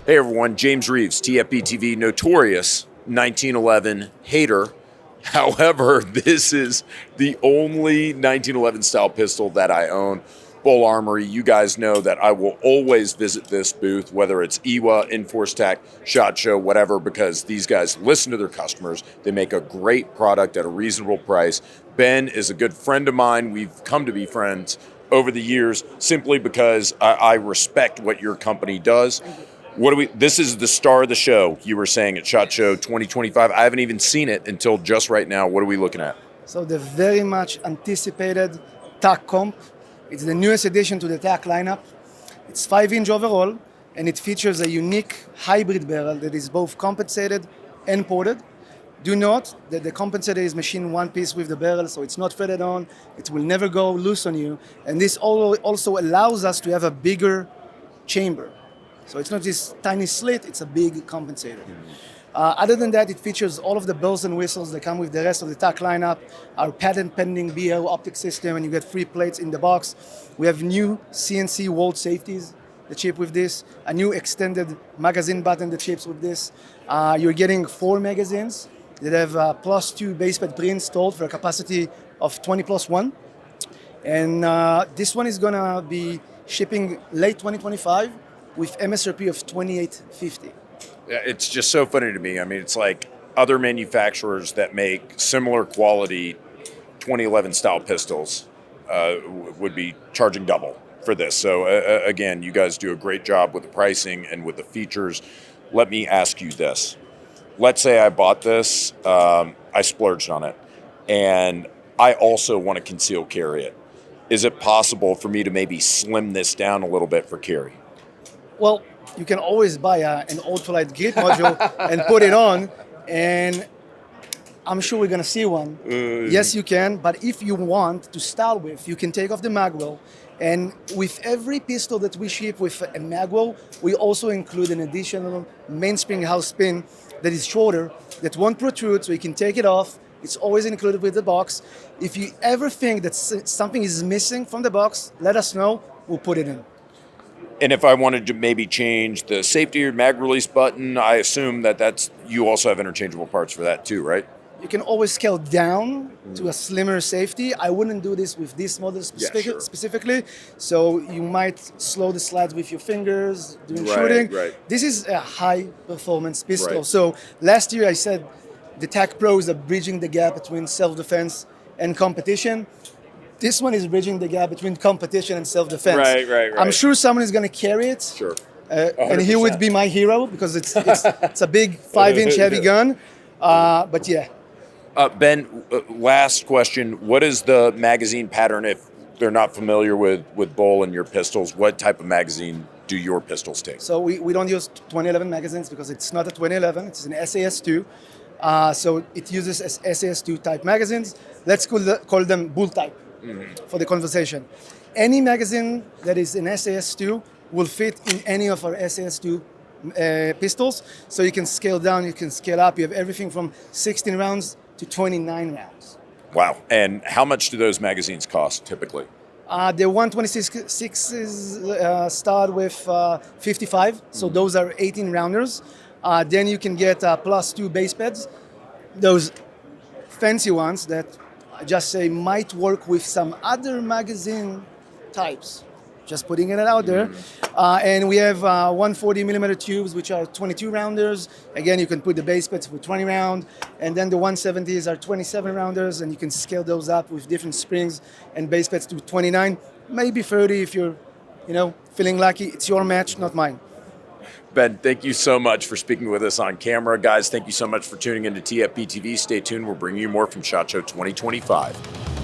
Hey everyone, James Reeves, TFBTV, notorious 1911 hater. However, this is the only 1911 style pistol that I own. Bul Armory, you guys know that I will always visit this booth, whether it's EWA, Enforce Tac, SHOT Show, whatever, because these guys listen to their customers. They make a great product at a reasonable price. Ben is a good friend of mine. We've come to be friends over the years simply because I respect what your company does. This is the star of the show, you were saying, at SHOT Show 2025. I haven't even seen it until just right now. What are we looking at? So the very much anticipated Tac Comp. It's the newest addition to the TAC lineup. It's 5-inch overall, and it features a unique hybrid barrel that is both compensated and ported. Do note that the compensator is machined one piece with the barrel, so it's not threaded on. It will never go loose on you. And this also allows us to have a bigger chamber. So it's not this tiny slit, it's a big compensator. Other than that, it features all of the bells and whistles that come with the rest of the TAC lineup, our patent-pending BL optic system, and you get 3 plates in the box. We have new CNC walled safeties that ship with this, a new extended magazine button that ships with this. You're getting 4 magazines that have +2 base pad pre-installed for a capacity of 20+1. And this one is gonna be shipping late 2025 with MSRP of $2,850. It's just so funny to me. I mean, it's like other manufacturers that make similar quality 2011 style pistols would be charging double for this. So again, you guys do a great job with the pricing and with the features. Let me ask you this. Let's say I bought this, I splurged on it, and I also want to conceal carry it. Is it possible for me to maybe slim this down a little bit for carry? Well, you can always buy an ultralight grip module and put it on, and I'm sure we're gonna see one. Yes, you can, but if you want to start with, you can take off the magwell, and with every pistol that we ship with a magwell, we also include an additional mainspring house pin that is shorter, that won't protrude, so you can take it off. It's always included with the box. If you ever think that something is missing from the box, let us know, we'll put it in. And if I wanted to maybe change the safety or mag release button, I assume that you also have interchangeable parts for that too, right? You can always scale down to a slimmer safety. I wouldn't do this with this model specifically. So you might slow the slides with your fingers during shooting. Right. This is a high performance pistol. Right. So last year I said the TAC Pros are bridging the gap between self-defense and competition. This one is bridging the gap between competition and self-defense. Right. I'm sure someone is going to carry it. Sure. And he would be my hero because it's a big 5-inch heavy gun. But yeah. Ben, last question. What is the magazine pattern if they're not familiar with Bul and your pistols? What type of magazine do your pistols take? So we don't use 2011 magazines because it's not a 2011. It's an SAS2. So it uses SAS2 type magazines. Let's call them Bul type. For the conversation. Any magazine that is an SAS2 will fit in any of our SAS2 pistols. So you can scale down, you can scale up. You have everything from 16 rounds to 29 rounds. Wow. And how much do those magazines cost typically? The 126s start with 55. So those are 18 rounders. Then you can get +2 base pads. Those fancy ones that I just say might work with some other magazine types. Just putting it out there. And we have 140 millimeter tubes, which are 22 rounders. Again, you can put the base pads for 20 round. And then the 170s are 27 rounders, and you can scale those up with different springs and base pads to 29, maybe 30 if you're, feeling lucky. It's your match, not mine. Ben, thank you so much for speaking with us on camera. Guys, thank you so much for tuning into TFBTV. Stay tuned. We'll bring you more from SHOT Show 2025.